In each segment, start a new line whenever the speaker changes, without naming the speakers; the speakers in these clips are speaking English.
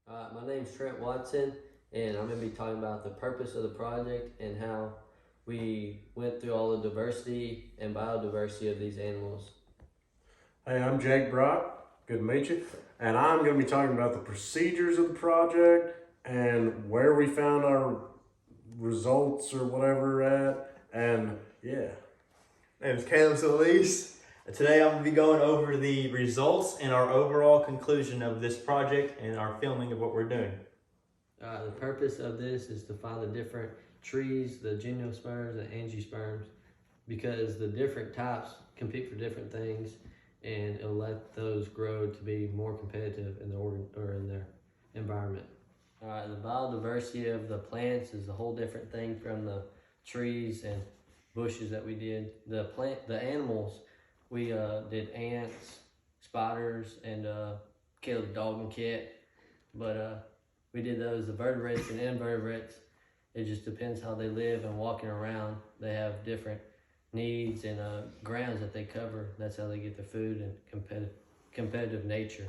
My name's Trent Watson, and I'm going to be talking about the purpose of the project and how we went through all the diversity and biodiversity of these animals.
Hey, I'm Jake Brock. Good to meet you. And I'm going to be talking about the procedures of the project and where we found our results or whatever at. And yeah.
My name is Caleb Solis. Today I'm going to be going over the results and our overall conclusion of this project and our filming of what we're doing.
The purpose of this is to find the different trees, the gymnosperms and angiosperms, because the different types compete for different things, and it'll let those grow to be more competitive in their environment. The biodiversity of the plants is a whole different thing from the trees and bushes that we did. The animals, we did ants, spiders, and killed a dog and cat. But we did those, the vertebrates and invertebrates. It just depends how they live and walking around. They have different needs and grounds that they cover. That's how they get their food and competitive nature.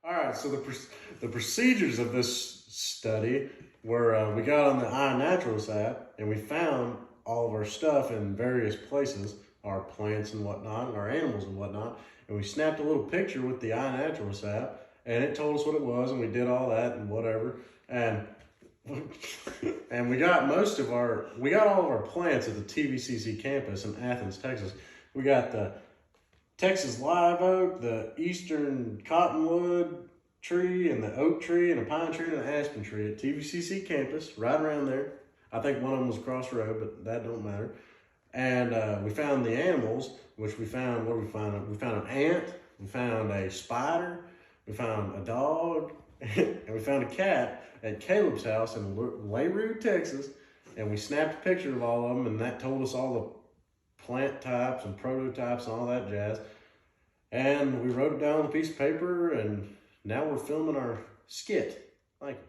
All right, so the procedures of this study were we got on the iNaturalist app and we found all of our stuff in various places, our plants and whatnot, and our animals and whatnot, and we snapped a little picture with the iNaturalist app, and it told us what it was, and we did all that and whatever, and and we got all of our plants at the TVCC campus in Athens, Texas. We got the Texas live oak, the eastern cottonwood tree, and the oak tree, and a pine tree, and an aspen tree at TVCC campus, right around there. I think one of them was across the road, but that don't matter. And we found the animals, which we found, what did we find? We found an ant, we found a spider, we found a dog, and we found a cat at Caleb's house in Layrude, Texas. And we snapped a picture of all of them, and that told us all the plant types and prototypes and all that jazz. And we wrote it down on a piece of paper, and now we're filming our skit. Thank you.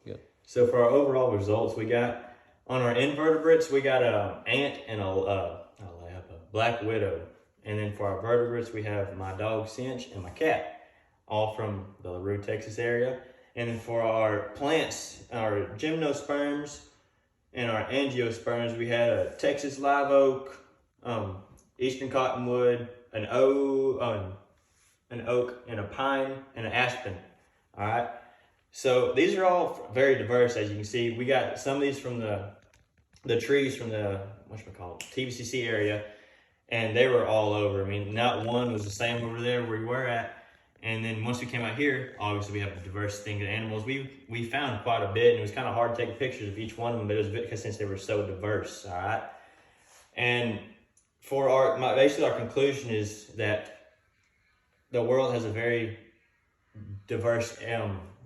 Good.
So for our overall results, we got on our invertebrates, we got an ant and a black widow. And then for our vertebrates, we have my dog Cinch and my cat, all from the LaRue, Texas area. And then for our plants, our gymnosperms and our angiosperms, we had a Texas live oak, eastern cottonwood, an oak, and a pine, and an aspen. All right. So these are all very diverse, as you can see. We got some of these from the trees from the TVCC area, and they were all over. I mean, not one was the same over there where we were at. And then once we came out here, obviously we have the diverse thing of animals. We found quite a bit, and it was kind of hard to take pictures of each one of them, but it was because since they were so diverse. All right. And for basically our conclusion is that the world has a very diverse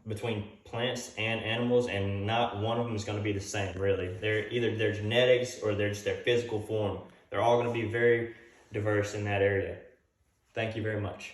between plants and animals, and not one of them is going to be the same, really. They're either their genetics or they're just their physical form. They're all going to be very diverse in that area. Thank you very much.